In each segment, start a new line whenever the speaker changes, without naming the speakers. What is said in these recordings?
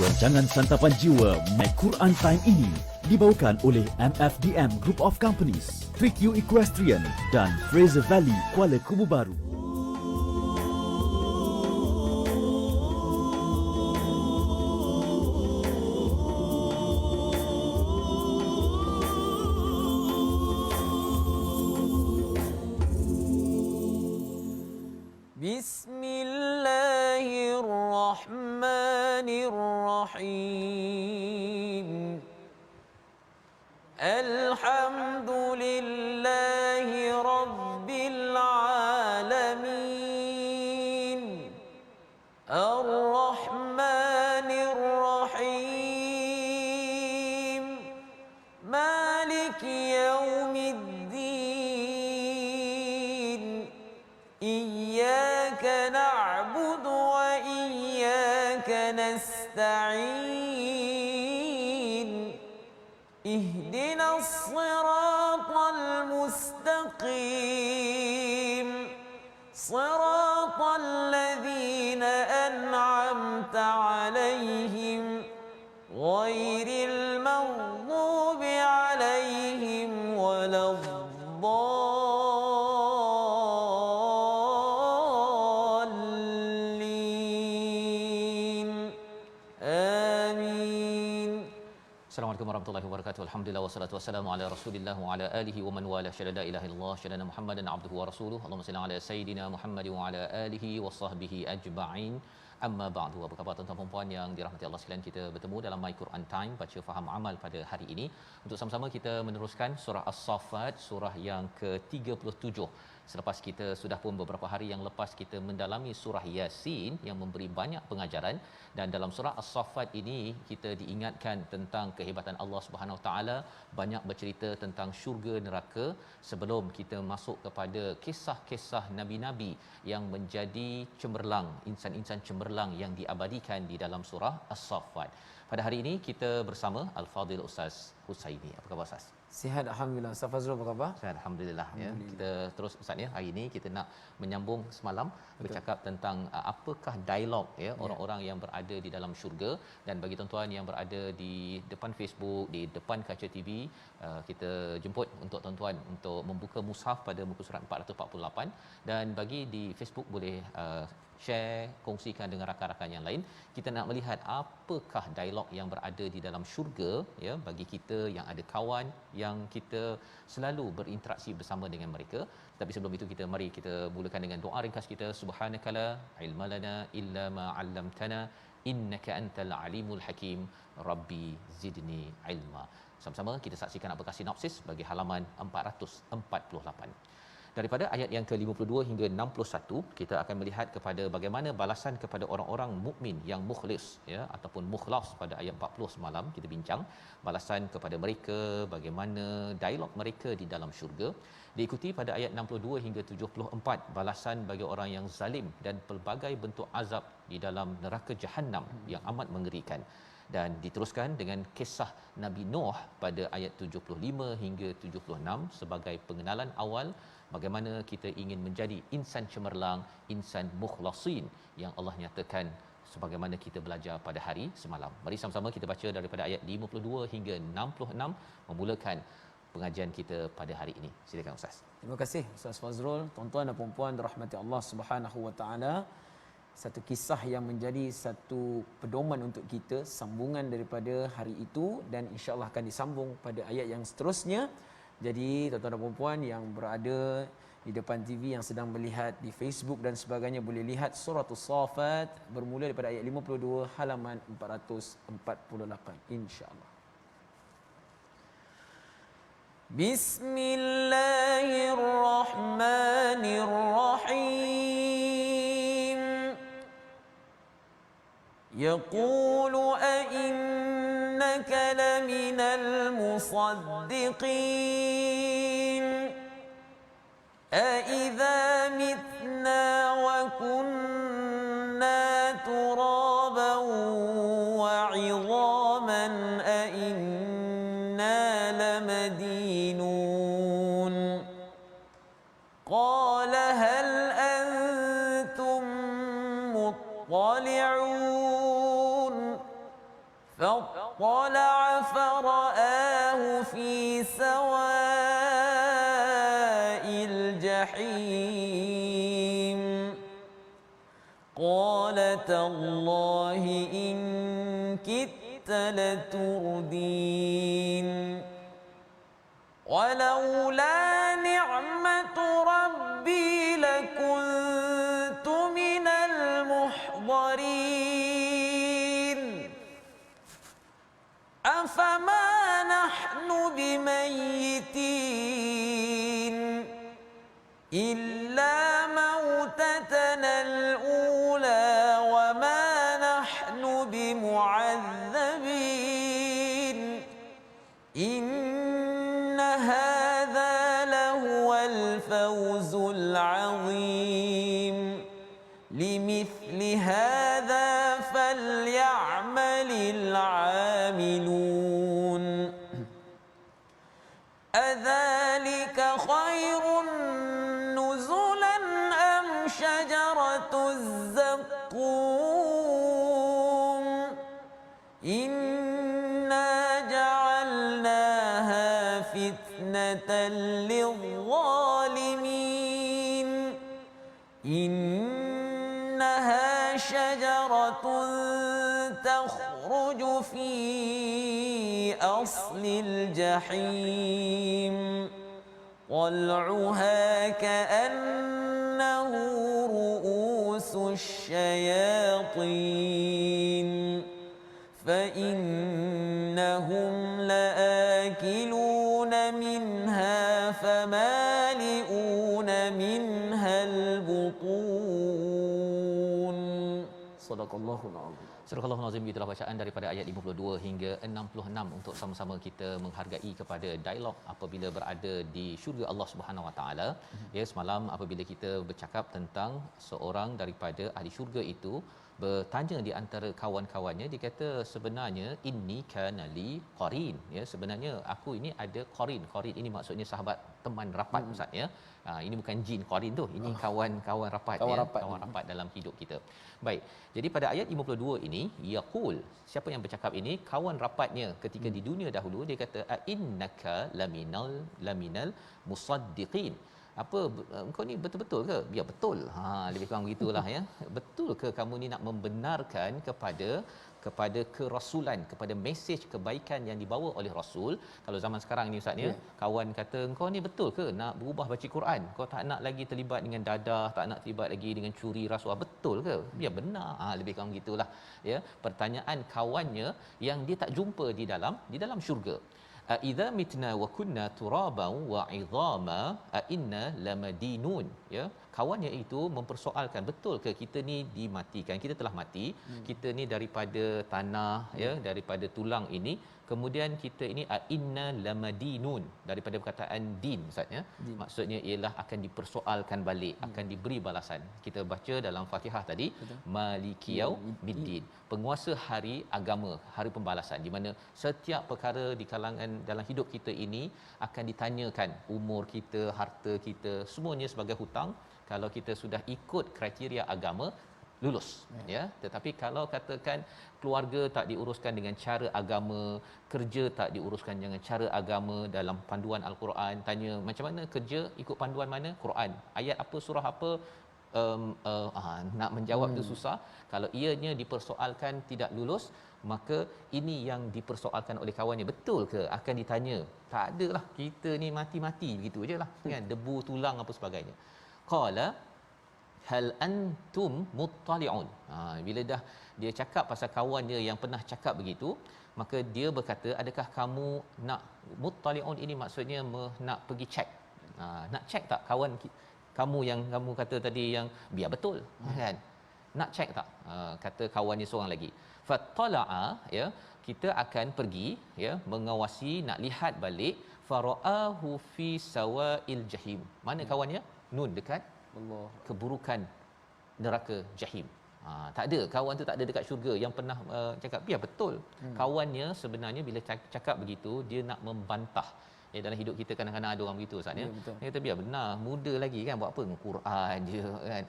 Rancangan Santapan Jiwa My Quran Time ini dibawakan oleh MFDM Group of Companies, 3Q Equestrian dan Fraser Valley Kuala Kubu Baru.
Bismillahirrahmanirrahim. Alhamdulillahi Rabbil Alamin. Ar-Rahmanir-Rahim. Maliki Yawmiddin. Iyyaka na'budu wa iyyaka nasta'in. Ihdinas siratal mustaqim. Siratal ladzina an'amta 'alaihim ghairil maghdubi 'alaihim waladdallin. Amin. Assalamualaikum warahmatullahi wabarakatuh. Alhamdulillah wassalatu wassalamu ala Rasulillah wa ala alihi wa man wala. Syada la ilaha illallah, syada Muhammadan abduhu wa rasuluhu. Allahumma salli ala sayidina Muhammad wa ala alihi wa sahbihi ajma'in. Amma ba'du. Apa khabar tuan-tuan dan puan yang dirahmati Allah sekalian? Kita bertemu dalam My Quran Time, baca faham amal pada hari ini untuk sama-sama kita meneruskan surah As-Saffat, surah yang ke-37. Selepas kita sudah pun beberapa hari yang lepas kita mendalami surah Yasin yang memberi banyak pengajaran, dan dalam surah As-Saffat ini kita diingatkan tentang kehebatan Allah Subhanahu Wa Taala, banyak bercerita tentang syurga neraka sebelum kita masuk kepada kisah-kisah nabi-nabi yang menjadi cemerlang, insan-insan cemerlang yang diabadikan di dalam surah As-Saffat. Pada hari ini kita bersama Al-Fadhil Ustaz Husaini. Apa khabar Ustaz?
Sihat alhamdulillah. Ustaz Fazrul apa khabar?
Sihat alhamdulillah, ya. Kita terus Ustaz ya. Hari ini kita nak menyambung semalam. Betul. Bercakap tentang apakah dialog ya orang-orang yang berada di dalam syurga, dan bagi tuan-tuan yang berada di depan Facebook, di depan kaca TV, kita jemput untuk tuan-tuan untuk membuka mushaf pada muka surat 448, dan bagi di Facebook boleh share, kongsikan dengan rakan-rakan yang lain. Kita nak melihat apakah dialog yang berada di dalam syurga ya, bagi kita yang ada kawan yang kita selalu berinteraksi bersama dengan mereka. Tapi sebelum itu mari kita mulakan dengan doa ringkas kita. Subhanakala ilma lana illa ma 'allamtana innaka antal alimul hakim. Rabbi zidni ilma. Sama-sama kita saksikan apakah sinopsis bagi halaman 448. Daripada ayat yang ke-52 hingga 61, kita akan melihat kepada bagaimana balasan kepada orang-orang mukmin yang mukhlis ya, ataupun mukhlas. Pada ayat 40 semalam kita bincang balasan kepada mereka, bagaimana dialog mereka di dalam syurga. Diikuti pada ayat 62 hingga 74 balasan bagi orang yang zalim dan pelbagai bentuk azab di dalam neraka Jahannam yang amat mengerikan. Dan diteruskan dengan kisah Nabi Nuh pada ayat 75 hingga 76 sebagai pengenalan awal bagaimana kita ingin menjadi insan cemerlang, insan mukhlasin yang Allah nyatakan sebagaimana kita belajar pada hari semalam. Mari sama-sama kita baca daripada ayat 52 hingga 66 memulakan pengajian kita pada hari ini. Silakan Ustaz.
Terima kasih Ustaz Fazrul. Tuan-tuan dan puan-puan dirahmati Allah Subhanahu Wa Taala. Satu kisah yang menjadi satu pedoman untuk kita, sambungan daripada hari itu, dan insya-Allah akan disambung pada ayat yang seterusnya. Jadi tuan-tuan dan puan-puan yang berada di depan TV, yang sedang melihat di Facebook dan sebagainya, boleh lihat surah As-Saffat bermula daripada ayat 52 halaman 448 insya-Allah. Bismillahirrahmanirrahim. يقول أئنك لمن المصدقين أإذا متنا وكنا ترابا وعظاما أإنا لمدينون قال هل أنتم مطلعون فاطلع فرآه في سواء الجحيم قال تالله إن كدت لتردين ولولا نعمة ربي لكنت من المحضرين أفما نحن بميتين إلا موتتنا الأولى وما نحن بمعذبين إن هذا لهو الفوز العظيم لمثل هذا فليعمل العاملون أذلك خير نزلا أم شجرة الزقوم إنا جعلناها فتنة للظالمين إنها شجرة تخرج في أصل الجحيم طلعها كأنه رؤوس الشياطين فإنهم لآكلون منها فمالئون منها البطون صدق الله العظيم.
Surah Al-Nazim, itulah bacaan daripada ayat 52 hingga 66 untuk sama-sama kita menghargai kepada dialog apabila berada di syurga Allah Subhanahu Wa Taala. Ya, semalam apabila kita bercakap tentang seorang daripada ahli syurga itu bertanya di antara kawan-kawannya, dia kata sebenarnya inni kana li qarin, ya, sebenarnya aku ini ada qarin. Qarin ini maksudnya sahabat, teman rapat, Ustaz, ya. Ini bukan jin qarin tu, ini kawan-kawan rapat, kawan rapat dalam hidup kita. Baik. Jadi pada ayat 52 ini yaqul, siapa yang bercakap ini? Kawan rapatnya ketika di dunia dahulu. Dia kata a innaka laminal musaddiqin. Apa engkau ni betul-betul ke? Ya, betul. Lebih kurang begitulah, ya. Betul ke kamu ni nak membenarkan kepada kerasulan, kepada mesej kebaikan yang dibawa oleh rasul? Kalau zaman sekarang ni, Ustaz, ya, kawan kata engkau ni betul ke nak berubah baca Quran? Kau tak nak lagi terlibat dengan dadah, tak nak terlibat lagi dengan curi rasuah, betul ke? Ya, benar. Lebih kurang gitulah, ya. Pertanyaan kawannya yang dia tak jumpa di dalam syurga. Idza mitna wa kunna turaban wa idhama inna lamadinun, ya. Kawannya itu mempersoalkan, betul ke kita ni dimatikan, kita telah mati, kita ni daripada tanah, ya, daripada tulang ini, kemudian kita ini inna lamadinun, daripada perkataan din, Ustaz, ya. Maksudnya ialah akan dipersoalkan balik, akan diberi balasan. Kita baca dalam Fatihah tadi, maliki yaumiddin, penguasa hari agama, hari pembalasan, di mana setiap perkara di kalangan dalam hidup kita ini akan ditanyakan, umur kita, harta kita, semuanya sebagai hutang. Kalau kita sudah ikut kriteria agama, lulus, ya. Tetapi kalau katakan keluarga tak diuruskan dengan cara agama, kerja tak diuruskan dengan cara agama dalam panduan Al-Quran, tanya macam mana kerja, ikut panduan mana? Quran. Ayat apa, surah apa? Nak menjawab tu susah. Kalau ianya dipersoalkan tidak lulus, maka ini yang dipersoalkan oleh kawannya, betul ke? Akan ditanya. Tak adalah, kita ni mati-mati begitu ajalah, kan, debu tulang apa sebagainya. Qala hal antum muttali'un. Bila dah dia cakap pasal kawannya yang pernah cakap begitu, maka dia berkata, adakah kamu nak, muttali'un ini maksudnya nak pergi cek. Nak cek tak kawan kamu yang kamu kata tadi yang biar betul, kan? Nak cek tak? Kata kawannya seorang lagi. Fattala'a, ya, kita akan pergi, ya, mengawasi, nak lihat balik. Fara'ahu fi sawa'il jahim. Mana kawannya? Nun, dekat Allah, keburukan neraka jahim. Tak ada, kawan tu tak ada dekat syurga yang pernah cakap biar betul. Kawannya sebenarnya bila cakap begitu, dia nak membantah, dalam hidup kita kadang-kadang ada orang begitu Ustaz ya.
betul.
Dia kata biar benar, muda lagi kan, buat apa Quran je kan.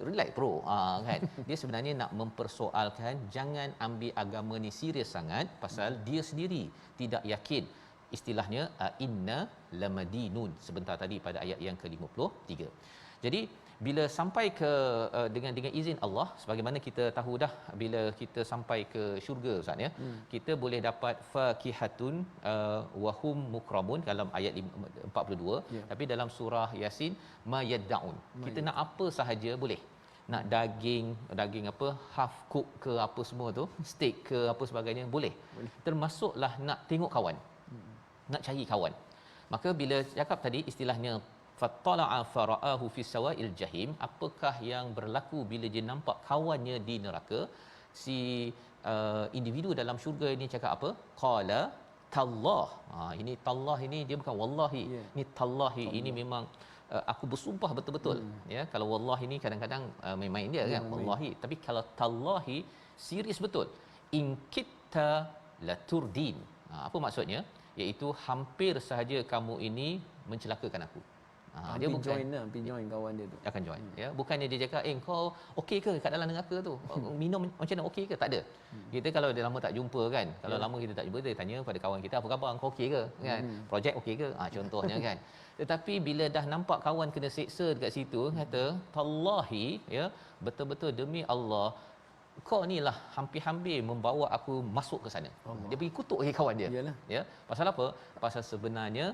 Relax bro. Kan. Dia sebenarnya nak mempersoalkan jangan ambil agama ni serius sangat pasal dia sendiri tidak yakin. Istilahnya inna lamadinun sebentar tadi pada ayat yang ke-53. Jadi bila sampai ke dengan izin Allah, sebagaimana kita tahu dah, bila kita sampai ke syurga Ustaz ya, kita boleh dapat fakihatun wahum mukramun dalam ayat 42, tapi dalam surah Yasin mayaddaun, kita nak apa sahaja boleh. Nak daging apa, half cook ke apa semua tu, steak ke apa sebagainya boleh. Termasuklah nak tengok kawan, nak cari kawan. Maka bila cakap tadi istilahnya fattala'a fara'ahu fi sawa'il jahim, apakah yang berlaku bila dia nampak kawannya di neraka? Si individu dalam syurga ini cakap apa? Qala tallah. Ini tallah ini dia bukan wallahi. Ini tallahi. Ini memang aku bersumpah betul-betul. Ya, kalau wallahi ini kadang-kadang main-main dia kan, wallahi. Tapi kalau tallahi serius betul. In kitta laturdin. Apa maksudnya? Iaitu hampir sahaja kamu ini mencelakakan aku. Dia bukan
join kawan dia tu.
Akan join ya. Bukannya dia cakap kau okey ke kat dalam neraka tu? Minum macam mana, okey ke? Tak ada. Kita kalau dah lama tak jumpa kan. Kalau lama kita tak jumpa, dia tanya pada kawan kita, apa khabar, kau okey ke? Kan? Projek okey ke? Contohnya kan. Tetapi bila dah nampak kawan kena seksa dekat situ, kata tallahi ya, betul-betul demi Allah, kau ni lah hampir-hampir membawa aku masuk ke sana. Dia pergi kutuk lagi kawan dia.
Yalah.
Ya. Pasal apa? Pasal sebenarnya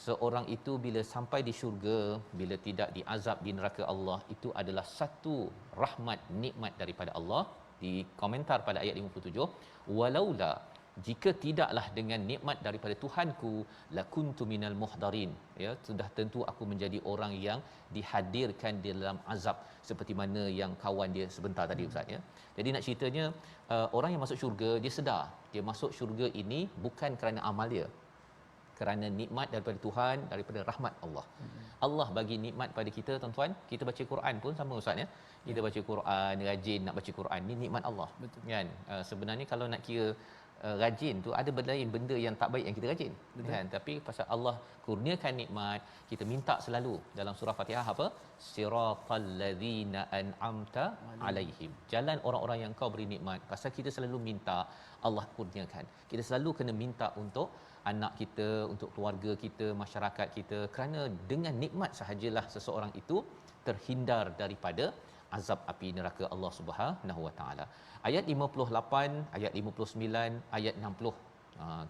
seorang itu bila sampai di syurga, bila tidak diazab di neraka Allah, itu adalah satu rahmat, nikmat daripada Allah. Di komentar pada ayat 57, walaula, jika tidaklah dengan nikmat daripada Tuhanku, lakuntu minal muhdarin, ya, sudah tentu aku menjadi orang yang dihadirkan di dalam azab seperti mana yang kawan dia sebentar tadi Ustaz ya. Jadi nak ceritanya orang yang masuk syurga, dia sedar dia masuk syurga ini bukan kerana amal dia, kerana nikmat daripada Tuhan, daripada rahmat Allah. Allah bagi nikmat pada kita tuan-tuan. Kita baca Quran pun sama Ustaz ya. Kita baca Quran, rajin nak baca Quran, ni nikmat Allah.
Betul.
Kan? Sebenarnya kalau nak kira rajin tu ada lain benda yang tak baik yang kita rajin.
Betul.
Kan? Tapi pasal Allah kurniakan nikmat, kita minta selalu dalam surah Fatihah apa? Siratal ladzina an'amta alaihim. Jalan orang-orang yang kau beri nikmat. Pasal kita selalu minta, Allah kurniakan. Kita selalu kena minta untuk anak kita, untuk keluarga kita, masyarakat kita, kerana dengan nikmat sahajalah seseorang itu terhindar daripada azab api neraka Allah Subhanahu Wa Taala. Ayat 58, ayat 59, ayat 60.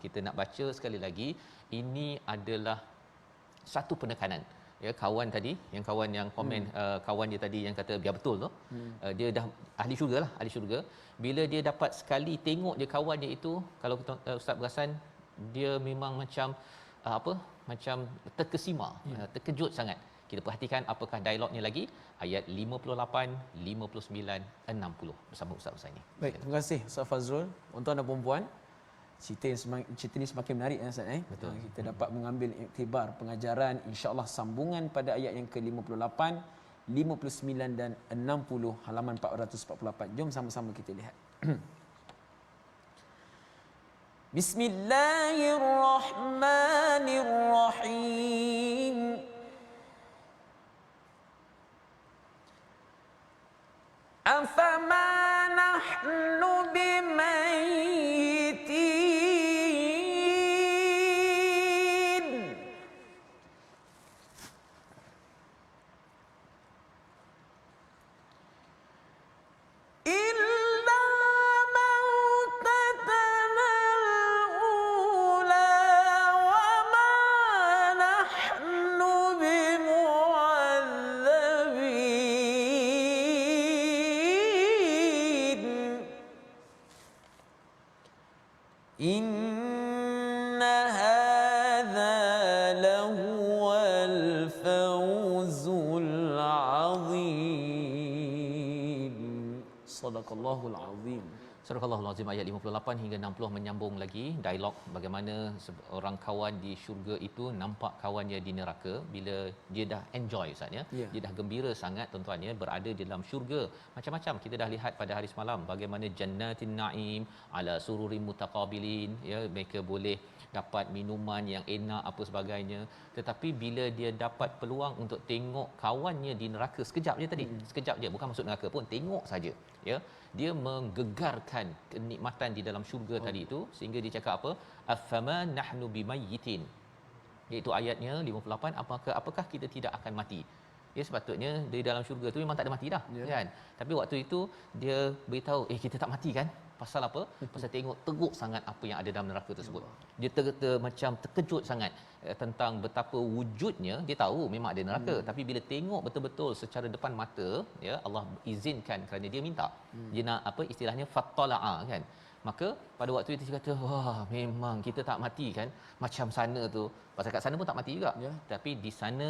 Kita nak baca sekali lagi. Ini adalah satu penekanan. Ya, kawan tadi, kawan yang komen, kawan dia tadi yang kata biar betul tu, dia dah ahli syurga lah, ahli syurga. Bila dia dapat sekali tengok je kawan dia itu, kalau Ustaz perasan, dia memang macam macam terkesima, terkejut sangat. Kita perhatikan apakah dialognya lagi, ayat 58, 59, 60 bersama Ustaz Husaini.
Baik, terima kasih Ustaz Fazrul. Tuan-tuan dan puan-puan, cerita ni semakin menarik Ustaz.
Betul.
Kita dapat mengambil iktibar pengajaran, insya-Allah sambungan pada ayat yang ke-58, 59 dan 60 halaman 448. Jom sama-sama kita lihat. Bismillahirrahmanirrahim. أفما نحن بميتين إلا موتتنا الأولى وما نحن بمعذبين إن هذا لهو الفوز العظيم. صدق الله العظيم.
Surah Al-Azim ayat 58 hingga 60 menyambung lagi dialog bagaimana orang kawan di syurga itu nampak kawannya di neraka bila dia dah enjoy Ustaz ya.
Ya.
Dia dah gembira sangat tuan-tuan ya berada di dalam syurga. Macam-macam kita dah lihat pada hari semalam bagaimana jannatin naim ala sururim mutaqabilin ya, mereka boleh dapat minuman yang enak apa sebagainya, tetapi bila dia dapat peluang untuk tengok kawannya di neraka sekejap je tadi, sekejap je, bukan masuk neraka pun, tengok saja ya, dia menggegarkan kenikmatan di dalam syurga tadi itu sehingga dia cakap apa, afama nahnu bimayyitin, iaitu ayatnya 58, apakah kita tidak akan mati. Ya, sepatutnya di dalam syurga tu memang tak ada mati dah, kan, tapi waktu itu dia beritahu kita tak mati kan. Pasal apa? Pasal tengok teruk sangat apa yang ada dalam neraka tersebut. Dia macam terkejut sangat tentang betapa wujudnya. Dia tahu memang ada neraka, tapi bila tengok betul-betul secara depan mata, ya, Allah izinkan kerana dia minta. Dia nak apa istilahnya fattala'a kan. Maka pada waktu itu dia kata, wah memang kita tak mati kan, macam sana tu. Pasal kat sana pun tak mati juga. Tapi di sana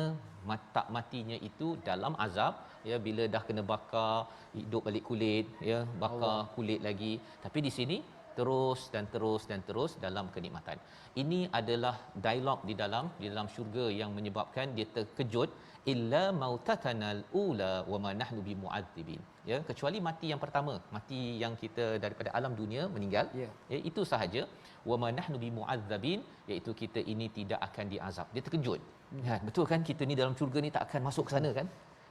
tak matinya itu dalam azab, ya, bila dah kena bakar, hidup balik kulit, ya, bakar kulit lagi. Tapi di sini terus dan terus dan terus dalam kenikmatan. Ini adalah dialog di dalam syurga yang menyebabkan dia terkejut, illa mautatanal ula wa ma nahnu bimu'adzibin, ya, kecuali mati yang pertama, mati yang kita daripada alam dunia meninggal, ya, itu sahaja, wa ma nahnu bimu'adzabin, iaitu kita ini tidak akan diazab. Dia terkejut. Ya, betul kan, kita ni dalam syurga ni tak akan masuk ke sana kan.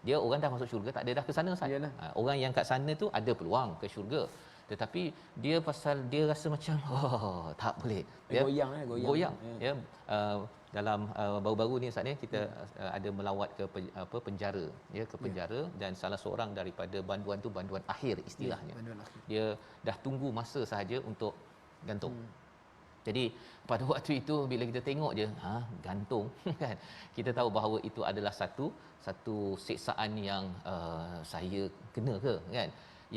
Dia orang dah masuk syurga, tak ada dah ke sana saja. Orang yang kat sana tu ada peluang ke syurga, tetapi dia pasal dia rasa macam tak boleh, ya, goyang. Ya, dalam baru-baru ni Ustaz ni kita ada melawat ke penjara, ya, ke penjara, dan salah seorang daripada banduan tu banduan akhir istilahnya, dia dah tunggu masa sahaja untuk gantung. Jadi pada waktu itu bila kita tengok je gantung kan, kita tahu bahawa itu adalah satu siksaan yang saya kena ke kan,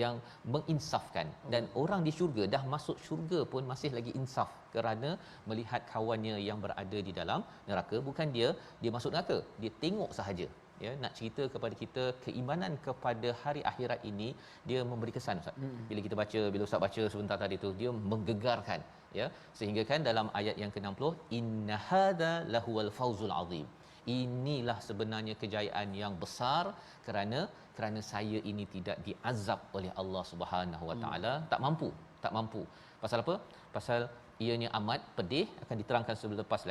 yang menginsafkan. Dan orang di syurga dah masuk syurga pun masih lagi insaf kerana melihat kawannya yang berada di dalam neraka. Bukan dia masuk neraka, dia tengok sahaja. Ya, nak cerita kepada kita keimanan kepada hari akhirat ini dia memberi kesan Ustaz. Bila kita baca, bila Ustaz baca sebentar tadi tu, dia menggegarkan, ya, sehingga kan dalam ayat yang ke-60, inna hadza lahuwal fawzul azim, inilah sebenarnya kejayaan yang besar kerana saya ini tidak diazab oleh Allah Subhanahu Wa Taala. Tak mampu. Pasal apa? Pasal ianya amat pedih, akan diterangkan selepas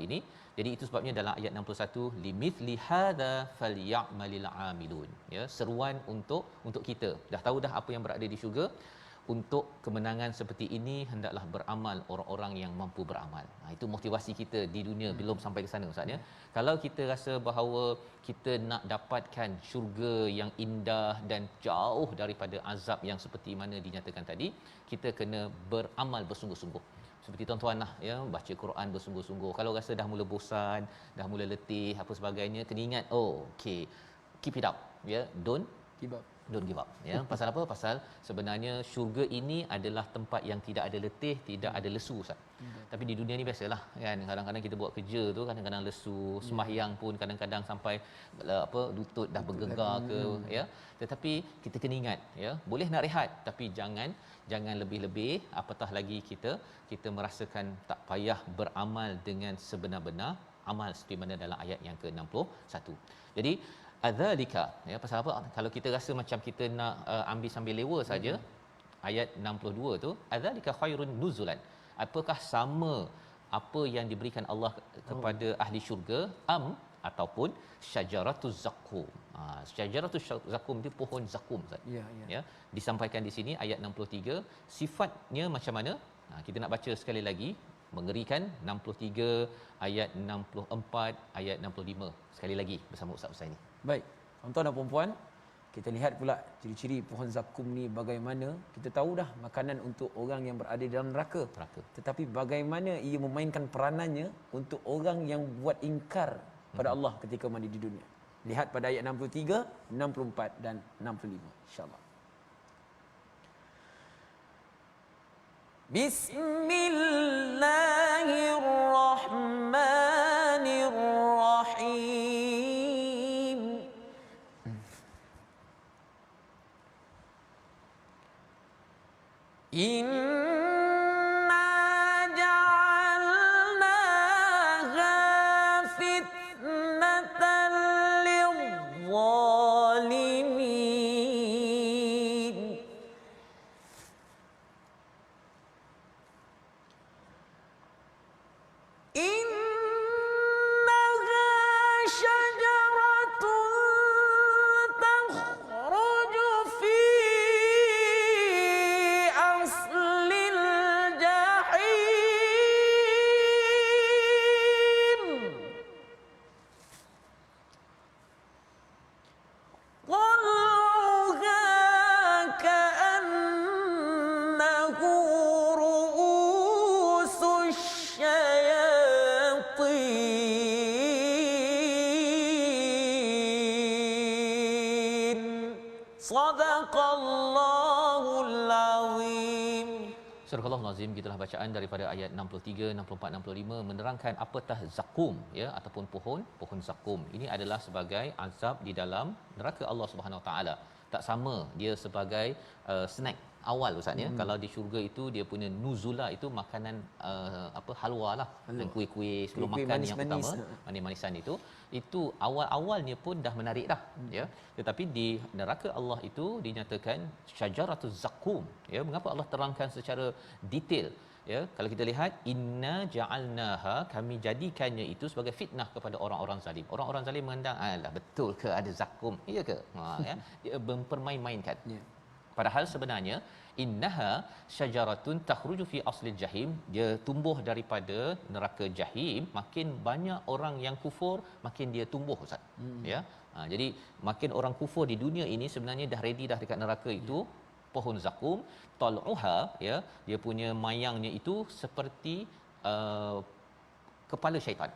ini. Jadi itu sebabnya dalam ayat 61, limithli hadza falyamalil amilun, ya, seruan untuk kita. Dah tahu dah apa yang berada di syurga. Untuk kemenangan seperti ini hendaklah beramal orang-orang yang mampu beramal. Itu motivasi kita di dunia belum sampai ke sana Ustaz, ya. Kalau kita rasa bahawa kita nak dapatkan syurga yang indah dan jauh daripada azab yang seperti mana dinyatakan tadi, kita kena beramal bersungguh-sungguh. Seperti tuan-tuan lah, ya, baca Quran bersungguh-sungguh. Kalau rasa dah mula bosan, dah mula letih apa sebagainya, kena ingat, okay, keep it up, ya, don't give up, ya. Pasal apa? Pasal sebenarnya syurga ini adalah tempat yang tidak ada letih, tidak ada lesu Ustaz. Tapi di dunia ni biasalah kan, kadang-kadang kita buat kerja tu kadang-kadang lesu, sembahyang pun kadang-kadang sampai lutut dah bergegar ke, ya. Tetapi kita kena ingat, ya, boleh nak rehat tapi jangan lebih-lebih, apatah lagi kita merasakan tak payah beramal dengan sebenar-benar amal seperti mana dalam ayat yang ke-61. Jadi adzalika, ya, pasal apa? Kalau kita rasa macam kita nak ambil sambil lewa saja, ayat 62 tu, adzalika khairun nuzulan, apakah sama apa yang diberikan Allah kepada ahli syurga, ataupun syajaratuz zakum. Syajaratuz zakum itu pohon zakum Ustaz. Ya, disampaikan di sini ayat 63, sifatnya macam mana? Kita nak baca sekali lagi, mengerikan, 63, ayat 64, ayat 65 sekali lagi bersama Ustaz Husaini.
Baik, tuan-tuan dan puan-puan, kita lihat pula ciri-ciri pohon zakum ni bagaimana. Kita tahu dah makanan untuk orang yang berada dalam neraka. Tetapi bagaimana ia memainkan peranannya untuk orang yang buat ingkar pada Allah ketika mandi di dunia. Lihat pada ayat 63, 64 dan 65 insya-Allah. Bismillahirrahmanirrahim. Sadaqallahul azim.
Surah Al-Nazim, gitulah bacaan daripada ayat 63, 64, 65 menerangkan apatah zakum, ya, ataupun pohon zakum. Ini adalah sebagai azab di dalam neraka Allah Subhanahu Wa Taala. Tak sama dia sebagai snack awal ustaz ya. Kalau di syurga itu dia punya nuzula itu makanan halwa lah, dan kuih-kuih sebelum
Kuih-kuih
makan yang
manis-manis.
utama, manis-manisan itu awal-awalnya pun dah menarik dah, ya. Tetapi di neraka Allah itu dinyatakan syajaratuz zakum, ya. Mengapa Allah terangkan secara detail, ya? Kalau kita lihat, inna ja'alnaha, kami jadikannya itu sebagai fitnah kepada orang-orang zalim. Orang-orang zalim memandang, alah betul ke ada zakum, iya ke, ya. Dia mempermain-mainkan,
Ya.
padahal sebenarnya innaha syajaratun takhruju fi aslil jahim, dia tumbuh daripada neraka jahim. Makin banyak orang yang kufur, makin dia tumbuh ustaz, ya. Jadi makin orang kufur di dunia ini sebenarnya dah ready dah dekat neraka itu. Pohon zakum tal'uha, ya, dia punya mayangnya itu seperti kepala syaitan.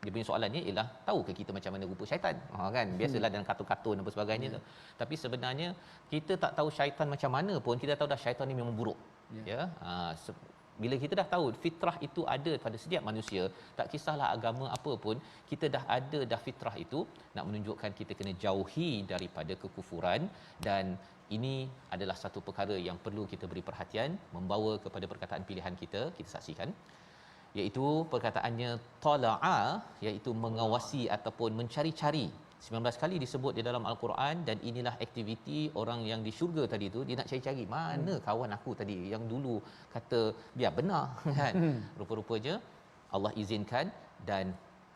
Dia punya soalannya ialah, tahukah kita macam mana rupa syaitan? Kan biasalah dalam kartun-kartun apa sebagainya tu. Tapi sebenarnya kita tak tahu syaitan macam mana pun, kita tahu dah syaitan ni memang buruk, ya. Bila kita dah tahu fitrah itu ada pada setiap manusia, tak kisahlah agama apa pun, kita dah ada dah fitrah itu, nak menunjukkan kita kena jauhi daripada kekufuran. Dan ini adalah satu perkara yang perlu kita beri perhatian, membawa kepada perkataan pilihan kita saksikan, iaitu perkataannya tala'a, iaitu mengawasi ataupun mencari-cari. 19 kali disebut di dalam Al-Quran, dan inilah aktiviti orang yang di syurga tadi tu, dia nak cari-cari mana kawan aku tadi yang dulu kata biar benar kan. Rupa-rupanya Allah izinkan dan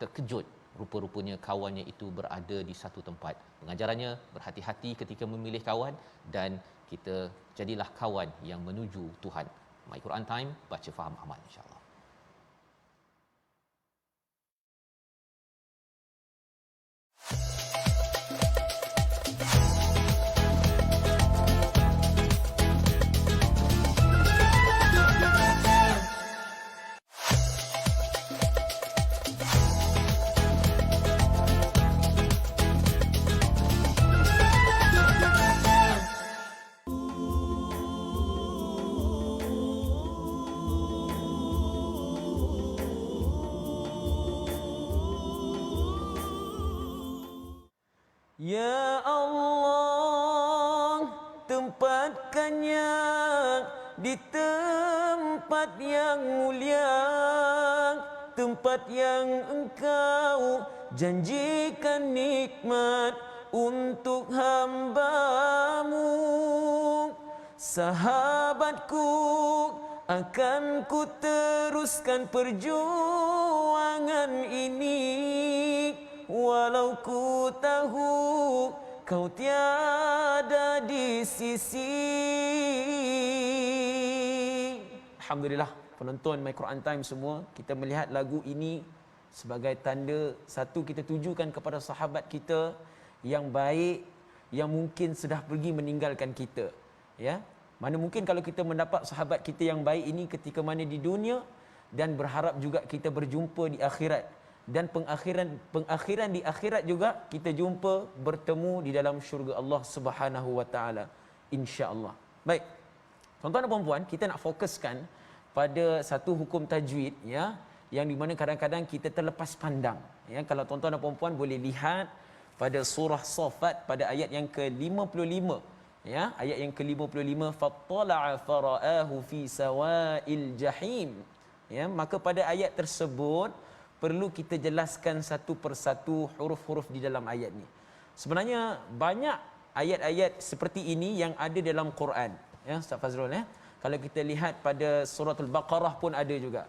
terkejut, rupa-rupanya kawannya itu berada di satu tempat. Pengajarannya, berhati-hati ketika memilih kawan, dan kita jadilah kawan yang menuju Tuhan. My Quran Time, baca faham amal, insya-Allah.
Ya Allah, tempatkannya di tempat yang mulia, tempat yang Engkau janjikan nikmat untuk hamba-Mu. Sahabatku, akan ku teruskan perjuangan ini, walau ku tahu kau tiada di sisi. Alhamdulillah, penonton My Quran Time semua, kita melihat lagu ini sebagai tanda, satu, kita tujukan kepada sahabat kita yang baik, yang mungkin sudah pergi meninggalkan kita, ya. Mana mungkin kalau kita mendapat sahabat kita yang baik ini ketika mana di dunia, dan berharap juga kita berjumpa di akhirat, dan pengakhiran di akhirat juga kita jumpa bertemu di dalam syurga Allah Subhanahu wa taala, insya-Allah. Baik. Tuan-tuan dan puan-puan, kita nak fokuskan pada satu hukum tajwid, ya, yang di mana kadang-kadang kita terlepas pandang, ya. Kalau tuan-tuan dan puan-puan boleh lihat pada surah Saffat pada ayat yang ke-55, ya, ayat yang ke-55, fattala'a fara'ahu fi sawa'il jahim, ya. Maka pada ayat tersebut perlu kita jelaskan satu persatu huruf-huruf di dalam ayat ni. Sebenarnya banyak ayat-ayat seperti ini yang ada dalam Quran, ya Ustaz Fazrul, ya. Kalau kita lihat pada surah Al-Baqarah pun ada juga.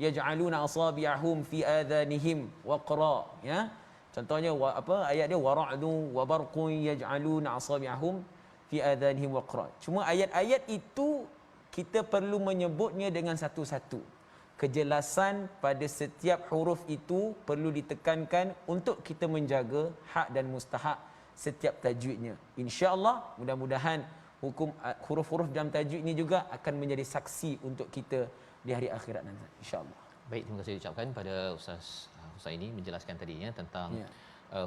Yaj'aluna asabi'ahum fi adhanihim waqra, ya. Contohnya ayat dia, wara'du wa barqun yaj'aluna asabi'ahum fi adhanihim waqra. Cuma ayat-ayat itu kita perlu menyebutnya dengan satu-satu. Kejelasan pada setiap huruf itu perlu ditekankan untuk kita menjaga hak dan mustahak setiap tajwidnya. Insya-Allah, mudah-mudahan hukum huruf-huruf dalam tajwid ini juga akan menjadi saksi untuk kita di hari akhirat nanti, insya-Allah.
Baik, terima kasih diucapkan pada Ustaz Husaini menjelaskan tadinya tentang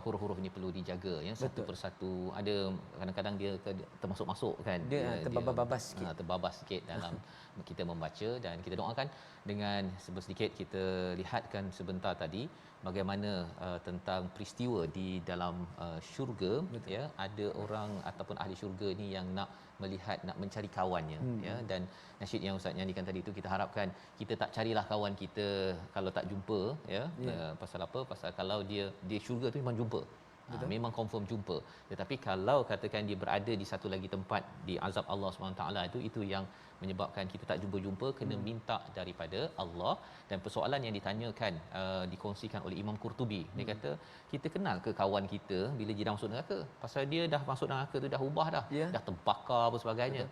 huruf-huruf ini perlu dijaga ya, satu persatu. Ada kadang-kadang dia termasuk-masuk kan,
dia terbabas sikit.
Terbabas sikit dalam kita membaca, dan kita doakan dengan sedikit kita lihatkan sebentar tadi bagaimana tentang peristiwa di dalam syurga. Betul. Ya, ada orang ataupun ahli syurga ni yang nak melihat, nak mencari kawannya. Ya, dan nasyid yang ustaz nyanyikan tadi itu, kita harapkan kita tak carilah kawan kita kalau tak jumpa ya. Pasal apa? Pasal kalau dia syurga tu memang jumpa. Memang confirm jumpa. Tetapi kalau katakan dia berada di satu lagi tempat di azab Allah SWT, itu yang menyebabkan kita tak jumpa-jumpa, kena minta daripada Allah. Dan persoalan yang ditanyakan dikongsikan oleh Imam Qurtubi, dia kata, kita kenal ke kawan kita bila dia dah masuk neraka? Pasal dia dah masuk neraka tu dah ubah dah, dah terbakar apa sebagainya.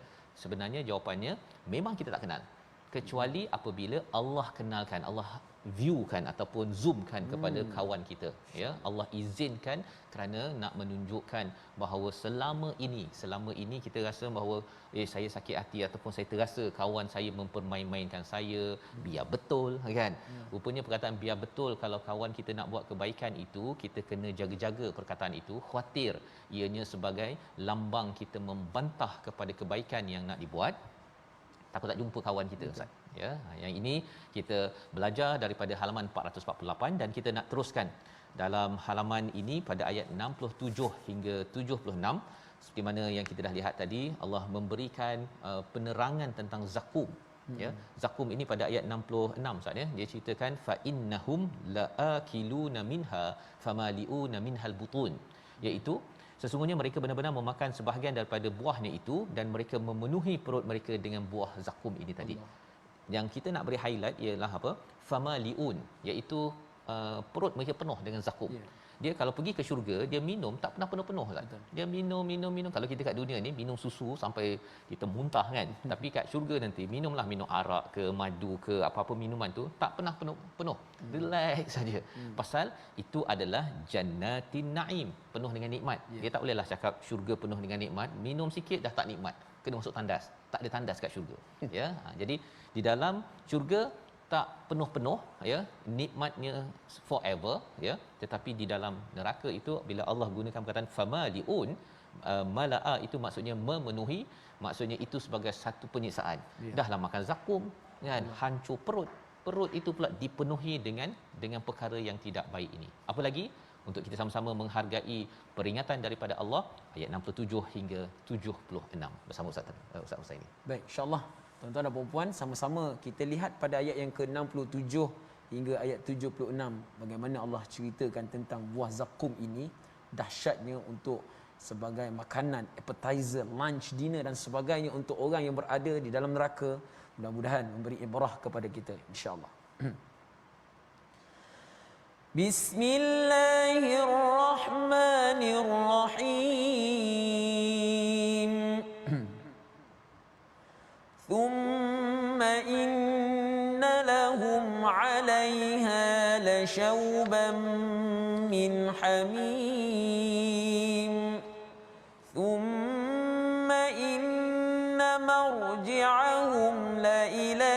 Sebenarnya jawapannya memang kita tak kenal, kecuali apabila Allah kenalkan, Allah viewkan ataupun zoomkan kepada kawan kita ya. Allah izinkan kerana nak menunjukkan bahawa selama ini kita rasa bahawa saya sakit hati ataupun saya terasa kawan saya mempermain-mainkan saya, biar betul kan. Rupanya perkataan biar betul, kalau kawan kita nak buat kebaikan itu, kita kena jaga-jaga perkataan itu, khawatir ianya sebagai lambang kita membantah kepada kebaikan yang nak dibuat. Takut tak jumpa kawan kita, Ustaz. Ya, yang ini kita belajar daripada halaman 448, dan kita nak teruskan dalam halaman ini pada ayat 67 hingga 76. Seperti mana yang kita dah lihat tadi, Allah memberikan penerangan tentang zakum. Ya, zakum ini pada ayat 66 Ustaz ya. Dia ceritakan fa innahum laakiluna minha famaliuna minhal butun, iaitu sesungguhnya mereka benar-benar memakan sebahagian daripada buahnya itu, dan mereka memenuhi perut mereka dengan buah zakum ini tadi. Yang kita nak beri highlight ialah apa? Famaliun, iaitu perut mereka penuh dengan zakum. Dia kalau pergi ke syurga, dia minum tak pernah penuh-penuh kan. Dia minum. Kalau kita kat dunia ni minum susu sampai kita muntah kan. Tapi kat syurga nanti minum arak ke, madu ke, apa-apa minuman tu tak pernah penuh. Relax saja. Pasal itu adalah jannatin naim, penuh dengan nikmat. Dia tak bolehlah cakap syurga penuh dengan nikmat, minum sikit dah tak nikmat, kena masuk tandas. Tak ada tandas kat syurga. Ya. Jadi di dalam syurga tak penuh-penuh ya, nikmatnya forever ya. Tetapi di dalam neraka itu, bila Allah gunakan perkataan famaliun, malaa itu maksudnya memenuhi, maksudnya itu sebagai satu penyiksaan. Dahlah makan zakum kan, hancur perut itu pula dipenuhi dengan perkara yang tidak baik ini. Apa lagi untuk kita sama-sama menghargai peringatan daripada Allah, ayat 67 hingga 76 bersama Ustaz Husaini.
Baik, insya-Allah tuan-tuan dan puan-puan, sama-sama kita lihat pada ayat yang ke-67 hingga ayat 76 bagaimana Allah ceritakan tentang buah zakum ini, dahsyatnya untuk sebagai makanan, appetizer, lunch, dinner dan sebagainya untuk orang yang berada di dalam neraka. Mudah-mudahan memberi ibrah kepada kita, insya-Allah. Bismillahirrahmanirrahim. ثم إن لهم عليها لشوبا من حميم ثم إن مرجعهم لإلى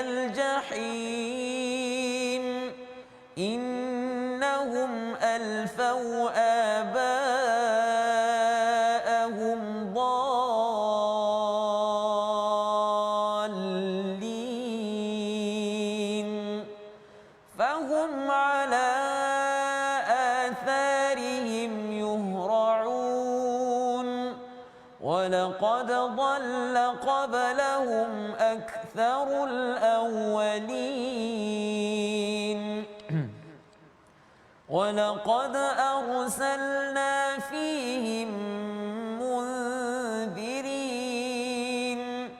الجحيم إنهم ألفوا آباءهم ضالين فهم على آثارهم يهرعون ولقد ضل قبلهم أكثر الأولين ولقد أرسلنا فيهم منذرين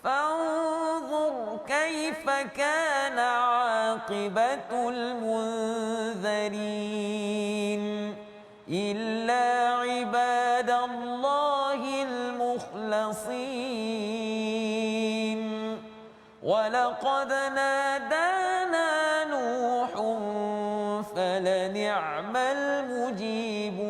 فانظر كيف كان عاقبة المنذرين إلا عباد الله المخلصين ولقد نادانا نوح فلنعم المجيبون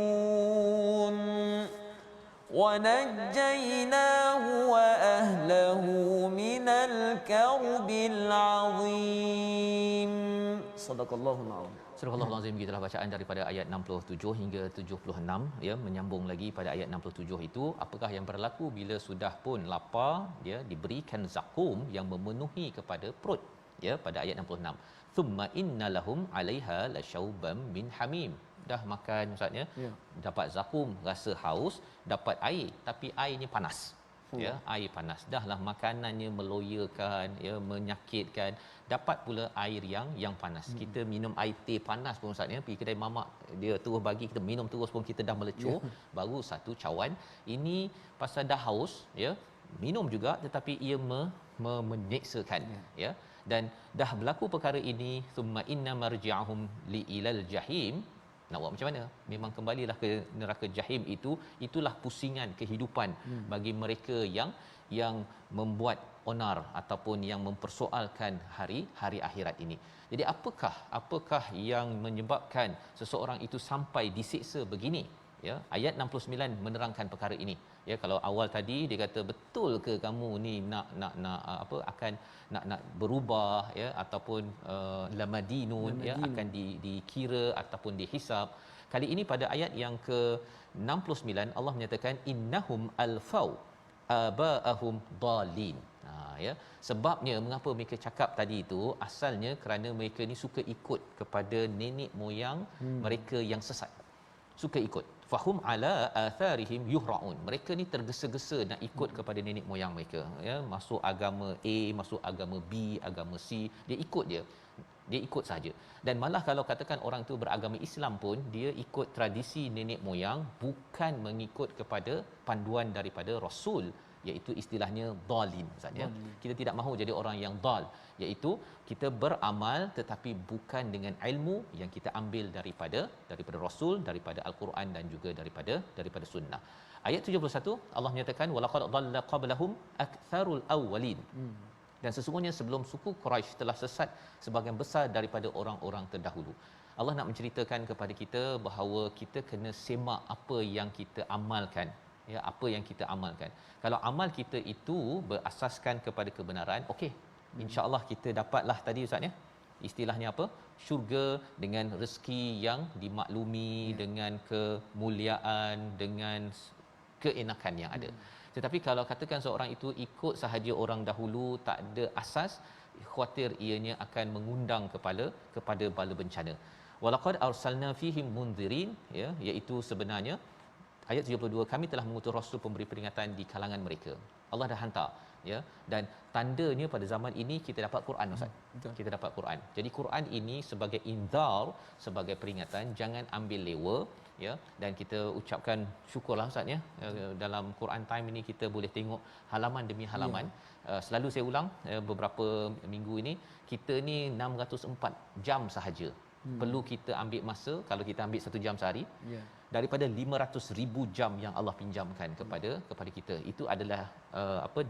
ونجيناه وأهله من الكرب العظيم Sadaqallahul a'lam.
Surah Al-Azim, gitulah bacaan daripada ayat 67 hingga 76 ya, menyambung lagi pada ayat 67 itu, apakah yang berlaku bila sudah pun lapar, dia diberikan zakum yang memenuhi kepada perut ya, pada ayat 66. Thumma innalahum 'alaiha lasyauban min hamim. Dah makan ustaz ya, dapat zakum, rasa haus, dapat air tapi airnya panas. Ya, air panas. Dahlah makanannya meloyakan ya, menyakitkan, dapat pula air yang panas. Kita minum air teh panas pun ustaz ya, pergi kedai mamak dia terus bagi kita minum terus pun kita dah melecur, baru satu cawan. Ini pasal dah haus ya, minum juga tetapi ia menyeksakan ya. Dan dah berlaku perkara ini, summa inna marji'ahum li ilal jahim. Nak buat macam mana? Memang kembalilah ke neraka jahim itu. Itulah pusingan kehidupan bagi mereka yang membuat onar ataupun yang mempersoalkan hari akhirat ini. Jadi apakah yang menyebabkan seseorang itu sampai disiksa begini? Ya, ayat 69 menerangkan perkara ini. Ya, kalau awal tadi dia kata betul ke kamu ni nak akan nak berubah ya, ataupun lamadinun ya, akan dikira ataupun dihisab. Kali ini pada ayat yang ke-69 Allah menyatakan innahum alfau abaahum dalin. Ya, sebabnya mengapa mereka cakap tadi itu asalnya kerana mereka ni suka ikut kepada nenek moyang mereka yang sesat. Suka ikut. Fahum ala atharihim yuhraun. Mereka ni tergesa-gesa nak ikut kepada nenek moyang mereka ya, masuk agama A, masuk agama B, agama C, dia ikut saja. Dan malah kalau katakan orang tu beragama Islam pun dia ikut tradisi nenek moyang, bukan mengikut kepada panduan daripada Rasul, iaitu istilahnya dalin Ustaz ya. Kita tidak mahu jadi orang yang dal, iaitu kita beramal tetapi bukan dengan ilmu yang kita ambil daripada Rasul, daripada Al-Quran dan juga daripada sunnah. Ayat 71 Allah menyatakan walaqad dhalla qablahum aktsarul awwalin. Dan sesungguhnya sebelum suku Quraisy telah sesat sebahagian besar daripada orang-orang terdahulu. Allah nak menceritakan kepada kita bahawa kita kena semak apa yang kita amalkan. Ya, apa yang kita amalkan. Kalau amal kita itu berasaskan kepada kebenaran, okey, insya-Allah kita dapatlah tadi ustaz ya. Istilahnya apa? Syurga dengan rezeki yang dimaklumi, dengan kemuliaan, dengan keenakan yang ada. Tetapi kalau katakan seorang itu ikut sahaja orang dahulu, tak ada asas, khawatir ianya akan mengundang kepada bala bencana. Walaqad arsalna fihim munzirin ya, iaitu sebenarnya ayat 72, kami telah mengutus rasul pemberi peringatan di kalangan mereka. Allah dah hantar ya, dan tandanya pada zaman ini kita dapat Quran ustaz. Kita dapat Quran. Jadi Quran ini sebagai inzar, sebagai peringatan, jangan ambil lewa ya, dan kita ucapkan syukurlah ustaz ya. Dalam Quran Time ini kita boleh tengok halaman demi halaman. Selalu saya ulang beberapa minggu ini, kita ni 604 jam sahaja. Perlu kita ambil masa, kalau kita ambil 1 jam sehari, daripada 500,000 jam yang Allah pinjamkan kepada kita. Itu adalah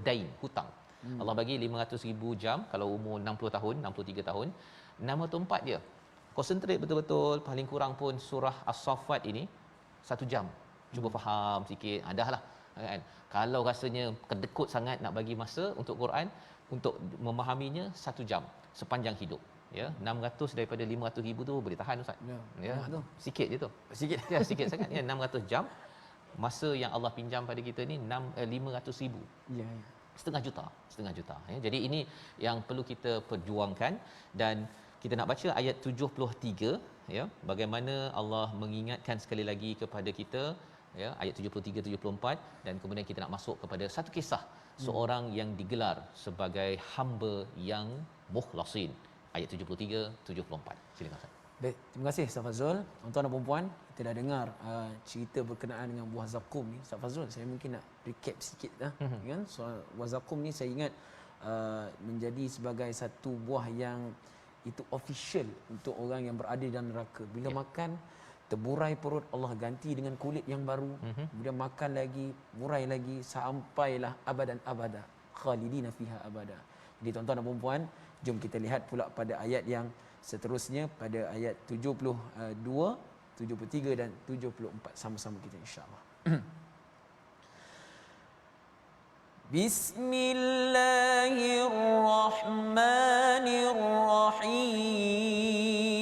dain, hutang. Allah bagi 500,000 jam, kalau umur 60 tahun, 63 tahun, 604 dia. Konsentrate betul-betul, paling kurang pun surah As-Saffat ini 1 jam. Cuba faham sikit, adahlah kan. Kalau rasanya kedekut sangat nak bagi masa untuk Quran, untuk memahaminya 1 jam sepanjang hidup. Ya, 600 daripada 500,000 tu boleh tahan ustaz. Ya, tu sikit je tu. Sikit. Ya, sikit sangat ya, 600 jam. Masa yang Allah pinjam pada kita ni 500,000. Ya. Setengah juta ya. Jadi ini yang perlu kita perjuangkan, dan kita nak baca ayat 73 ya, bagaimana Allah mengingatkan sekali lagi kepada kita ya, ayat 73 74, dan kemudian kita nak masuk kepada satu kisah seorang yang digelar sebagai hamba yang mukhlasin. Ayat 73 74. Silakan Ustaz.
Baik, terima kasih Ustaz Fazrul. Tuan-tuan dan puan-puan, kita dah dengar cerita berkenaan dengan buah zakum ni. Ustaz Fazrul, saya mungkin nak recap sikit kan. Soal buah zakum ni saya ingat menjadi sebagai satu buah yang itu official untuk orang yang berada dalam neraka. Bila makan, terburai perut, Allah ganti dengan kulit yang baru. Kemudian makan lagi, burai lagi, sampailah abadan abada, khalidina fiha abada. Jadi tuan-tuan dan puan-puan, jom kita lihat pula pada ayat yang seterusnya, pada ayat 72, 73 dan 74, sama-sama kita insya-Allah. Bismillahirrahmanirrahim.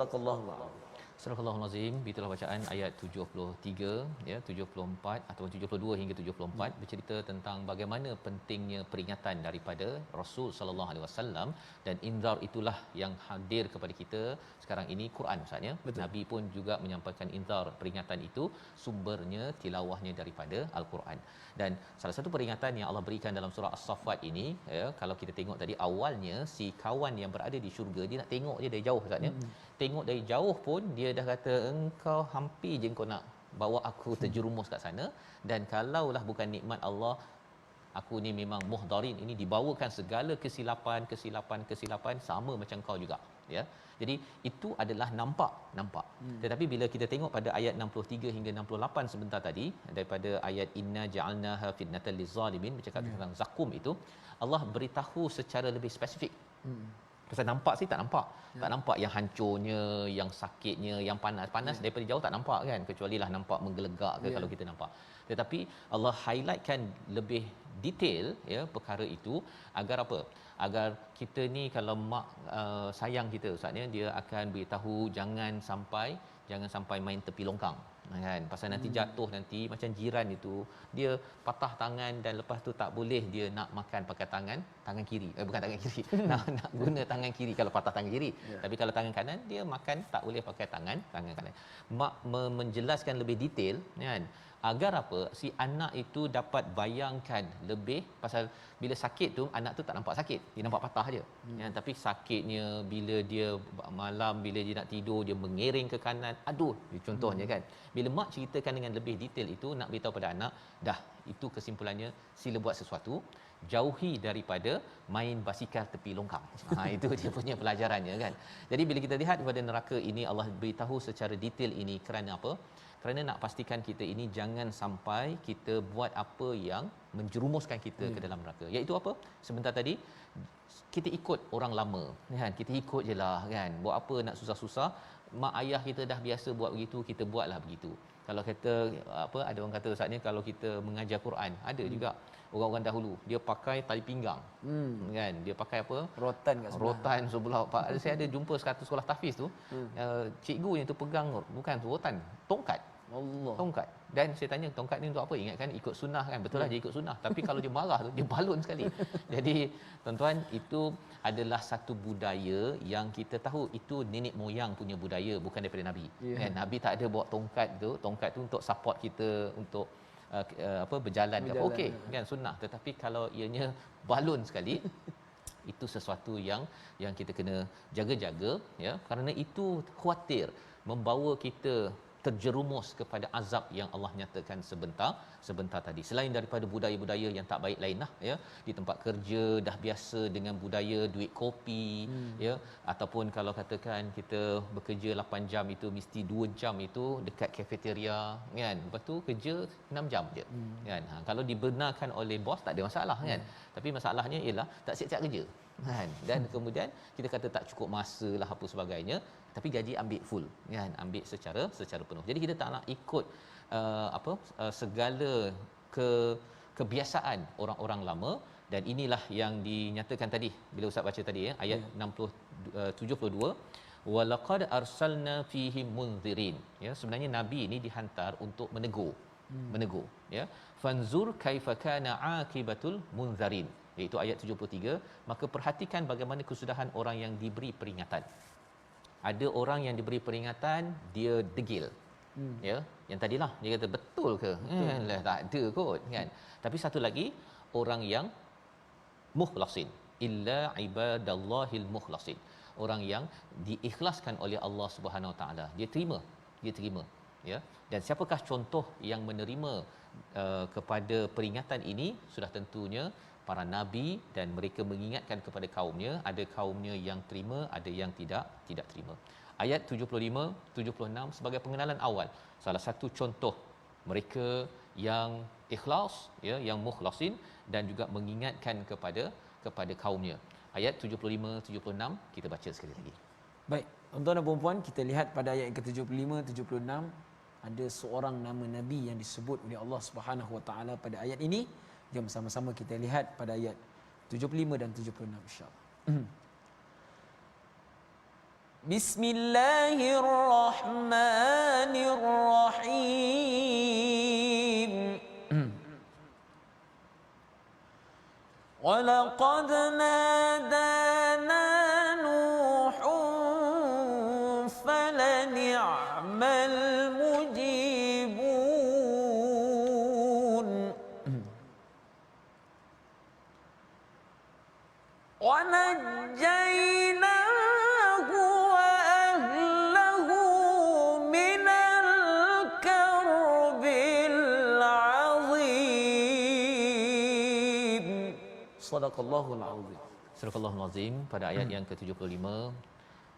Sadaqallahu a'lam.
Surah Al-Azim, itulah bacaan ayat 73 ya, 74 atau 72 hingga 74 bercerita tentang bagaimana pentingnya peringatan daripada Rasul sallallahu alaihi wasallam, dan inzar itulah yang hadir kepada kita sekarang ini Quran Ustaz ya. Nabi pun juga menyampaikan inzar, peringatan itu sumbernya tilawahnya daripada Al-Quran. Dan salah satu peringatan yang Allah berikan dalam surah As-Saffat ini ya, kalau kita tengok tadi awalnya si kawan yang berada di syurga dia nak tengok je dari jauh Ustaz ya. Tengok dari jauh pun dia dah kata engkau hampir je kau nak bawa aku terjerumus kat sana, dan kalaulah bukan nikmat Allah, aku ni memang muhdarin, ini dibawakan segala kesilapan sama macam kau juga ya. Jadi itu adalah nampak. Tetapi bila kita tengok pada ayat 63 hingga 68 sebentar tadi, daripada ayat inna ja'alnaha fitnatan lizalimin, bercakap tentang zakum itu, Allah beritahu secara lebih spesifik. Pasal nampak sih tak nampak. Tak nampak yang hancurnya, yang sakitnya, yang panas daripada jauh tak nampak kan, kecuali lah nampak menggelegak ke kalau kita nampak. Tetapi Allah highlightkan lebih detail ya perkara itu, agar apa? Agar kita ni kalau mak sayang kita Ustaz ya, dia akan beritahu jangan sampai main tepi longkang kan, pasal nanti jatuh, nanti macam jiran itu dia patah tangan dan lepas tu tak boleh dia nak makan pakai tangan kiri, bukan tangan kiri nak guna tangan kiri kalau patah tangan kiri, tapi kalau tangan kanan dia makan tak boleh pakai tangan kanan. Mak menjelaskan lebih detail kan, agar apa, si anak itu dapat bayangkan lebih, pasal bila sakit tu anak tu tak nampak sakit, dia nampak patah aja ya, tapi sakitnya bila dia malam, bila dia nak tidur dia mengiring ke kanan, aduh contohnya kan. Bila mak ceritakan dengan lebih detail itu, nak beritahu pada anak, dah itu kesimpulannya, sila buat sesuatu, jauhi daripada main basikal tepi longkang. Itu dia punya pelajarannya kan. Jadi bila kita lihat pada neraka ini, Allah beritahu secara detail ini kerana apa? Kerana nak pastikan kita ini jangan sampai kita buat apa yang menjerumuskan kita ke dalam neraka. Iaitu apa? Sebentar tadi kita ikut orang lama kan, kita ikut jelah kan, buat apa nak susah-susah, mak ayah kita dah biasa buat begitu, kita buatlah begitu. Kalau kata apa, ada orang kata Ustaz ni, kalau kita mengajar Quran, ada juga orang-orang dahulu dia pakai tali pinggang kan, dia pakai apa, rotan sebelah pak. Saya ada jumpa satu sekolah tahfiz tu, cikgunya tu pegang bukan rotan, tongkat. Tongkat. Dan saya tanya, tongkat ni untuk apa? Ingatkan ikut sunnah kan. Betul lah dia ikut sunnah, tapi kalau dia marah tu dia balun sekali. Jadi tuan-tuan, itu adalah satu budaya yang kita tahu itu nenek moyang punya budaya, bukan daripada Nabi. Kan Nabi tak ada bawa tongkat tu untuk support kita untuk berjalan ke apa, okey kan, sunnah. Tetapi kalau ianya balun sekali itu sesuatu yang kita kena jaga-jaga ya, kerana itu khuatir membawa kita terjerumus kepada azab yang Allah nyatakan sebentar tadi. Selain daripada budaya-budaya yang tak baik lainlah ya, di tempat kerja dah biasa dengan budaya duit kopi ya, ataupun kalau katakan kita bekerja 8 jam itu mesti 2 jam itu dekat kafeteria kan, lepas tu kerja 6 jam je kan. Kalau dibenarkan oleh bos tak ada masalah kan, tapi masalahnya ialah tak siap-siap kerja kan, dan kemudian kita kata tak cukup masa lah apa sebagainya, tapi gaji ambil full kan, ambil secara penuh. Jadi kita tak nak ikut segala kebiasaan orang-orang lama, dan inilah yang dinyatakan tadi bila ustaz baca tadi ya, ayat 72, walaqad arsalna fihim munzirin ya, sebenarnya nabi ini dihantar untuk menegur ya, fanzur kaifa kana aqibatul munzarin, iaitu ayat 73. Maka perhatikan bagaimana kesudahan orang yang diberi peringatan. Ada orang yang diberi peringatan dia degil ya, yang tadilah dia kata betul ke lah, tak ada kot kan. Tapi satu lagi, orang yang mukhlasin, illa ibadallahil mukhlasin, orang yang diikhlaskan oleh Allah Subhanahu Wa Taala, dia terima ya. Dan siapakah contoh yang menerima kepada peringatan ini? Sudah tentunya para nabi, dan mereka mengingatkan kepada kaumnya. Ada kaumnya yang terima, ada yang tidak terima. Ayat 75 76 sebagai pengenalan awal, salah satu contoh mereka yang ikhlas ya, yang mukhlasin, dan juga mengingatkan kepada kaumnya. Ayat 75 76 kita baca sekali lagi.
Baik, tuan-tuan dan puan-puan, kita lihat pada ayat ke-75 76 ada seorang nama nabi yang disebut oleh Allah Subhanahu Wa Taala pada ayat ini. Jom sama-sama kita lihat pada ayat 75 dan 76 insya-Allah. Bismillahirrahmanirrahim. وَلَقَدْ نَادَانَا نُوحٌ فَلَنِعْمَ الْمُجِيبُونَ. وَنَجَّيْنَاهُ وَأَهْلَهُ مِنَ الْكَرْبِ الْعَظِيمِ. Sadaqallahul azim.
Surah Al-Azim pada ayat yang ke-75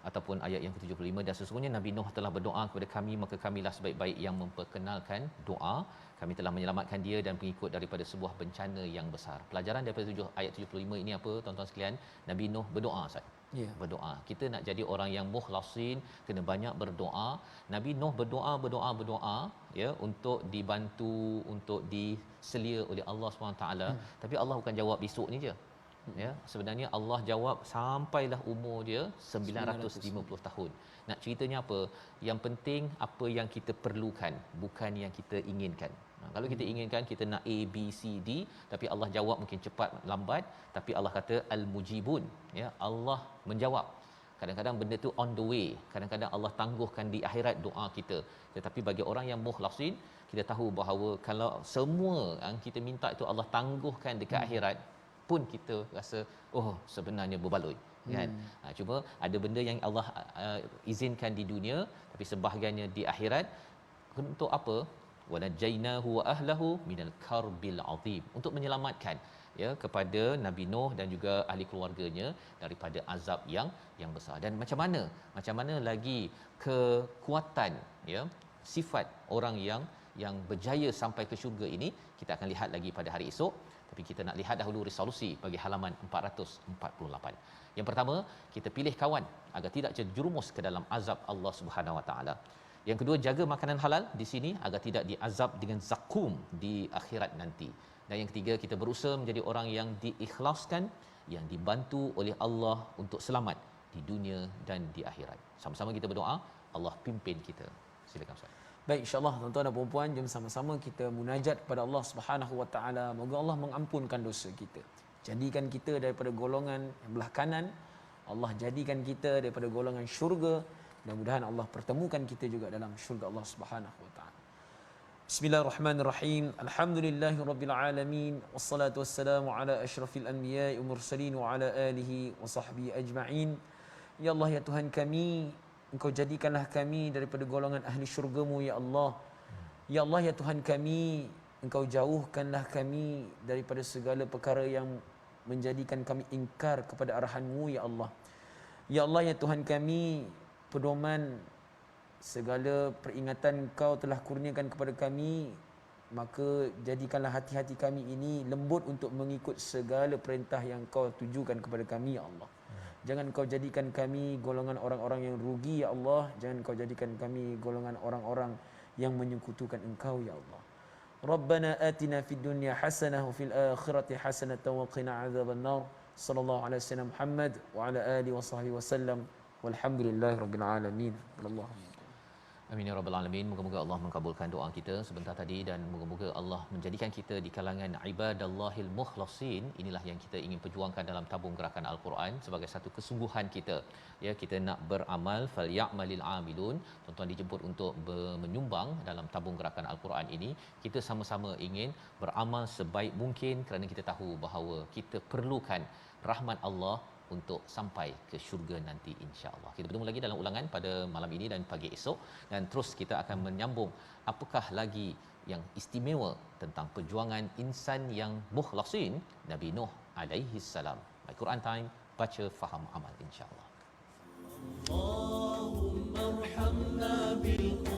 ataupun ayat yang ke-75, dan sesungguhnya Nabi Nuh telah berdoa kepada kami, maka kamilah sebaik-baik yang memperkenalkan doa. Kami telah menyelamatkan dia dan pengikut daripada sebuah bencana yang besar. Pelajaran daripada ayat 75 ini apa tuan-tuan sekalian? Nabi Nuh berdoa, Ustaz.
Ya.
Berdoa. Kita nak jadi orang yang mukhlasin, kena banyak berdoa. Nabi Nuh berdoa ya, untuk dibantu, untuk diselia oleh Allah SWT. Tapi Allah bukan jawab besok ni je. Ya, sebenarnya Allah jawab sampailah umur dia 950 tahun. Nak ceritanya apa? Yang penting apa yang kita perlukan, bukan yang kita inginkan. Kalau kita inginkan, kita nak A, B, C, D, tapi Allah jawab mungkin cepat lambat, tapi Allah kata al-mujibun, ya, Allah menjawab. Kadang-kadang benda tu on the way, kadang-kadang Allah tangguhkan di akhirat doa kita. Tetapi bagi orang yang mukhlasin, kita tahu bahawa kalau semua yang kita minta itu Allah tangguhkan dekat akhirat, pun kita rasa oh sebenarnya berbaloi, kan. Cuma ada benda yang Allah izinkan di dunia, tapi sebahagiannya di akhirat. Untuk apa? Wanajainahu wa ahlahu minal karbil azim, untuk menyelamatkan ya kepada Nabi Nuh dan juga ahli keluarganya daripada azab yang besar. Dan macam mana lagi kekuatan ya sifat orang yang berjaya sampai ke syurga ini, kita akan lihat lagi pada hari esok. Tapi kita nak lihat dahulu resolusi bagi halaman 448. Yang pertama, kita pilih kawan agar tidak terjerumus ke dalam azab Allah Subhanahu Wa Taala. Yang kedua, jaga makanan halal di sini agar tidak diazab dengan zakum di akhirat nanti. Dan yang ketiga, kita berusaha menjadi orang yang diikhlaskan, yang dibantu oleh Allah untuk selamat di dunia dan di akhirat. Sama-sama kita berdoa, Allah pimpin kita. Silakan Ustaz.
Baik, insya-Allah tuan-tuan dan puan-puan, jom sama-sama kita munajat kepada Allah Subhanahu Wa Taala. Moga Allah mengampunkan dosa kita. Jadikan kita daripada golongan yang belah kanan. Allah jadikan kita daripada golongan syurga. Mudah-mudahan Allah pertemukan kita juga dalam syurga Allah Subhanahu Wa Taala. Bismillahirrahmanirrahim. Alhamdulillahirabbil alamin, wassalatu wassalamu ala asyrafil anbiya'i wal mursalin wa ala alihi wa sahbihi ajma'in. Ya Allah, ya Tuhan kami, Engkau jadikanlah kami daripada golongan ahli syurga-Mu, ya Allah. Ya Allah, ya Tuhan kami, Engkau jauhkanlah kami daripada segala perkara yang menjadikan kami ingkar kepada arahan-Mu, ya Allah. Ya Allah, ya Tuhan kami, pedoman segala peringatan Engkau telah kurniakan kepada kami, maka jadikanlah hati-hati kami ini lembut untuk mengikut segala perintah yang Engkau tujukan kepada kami, ya Allah. Jangan Kau jadikan kami golongan orang-orang yang rugi, ya Allah. Jangan Kau jadikan kami golongan orang-orang yang menyekutukan Engkau, ya Allah. Rabbana atina fid dunya hasanah wa fil akhirati hasanah wa qina adzabannar. Sallallahu alaihi wasallam Muhammad wa ala alihi wa sahbihi wasallam. Walhamdulillahirabbil alamin. Allahumma
amin ya rabbal alamin. Moga-moga Allah mengabulkan doa kita sebentar tadi, dan moga-moga Allah menjadikan kita di kalangan ibadallahil mukhlasin. Inilah yang kita ingin perjuangkan dalam tabung gerakan Al-Quran sebagai satu kesungguhan kita. Ya, kita nak beramal, falyamalil amilun. Tuan-tuan dijemput untuk menyumbang dalam tabung gerakan Al-Quran ini. Kita sama-sama ingin beramal sebaik mungkin kerana kita tahu bahawa kita perlukan rahmat Allah untuk sampai ke syurga nanti, insya-Allah. Kita bertemu lagi dalam ulangan pada malam ini dan pagi esok, dan terus kita akan menyambung apakah lagi yang istimewa tentang perjuangan insan yang mukhlasin, Nabi Nuh alaihi salam. By Quran Time, baca, faham, amal, insya-Allah. Allahumma arhamna bil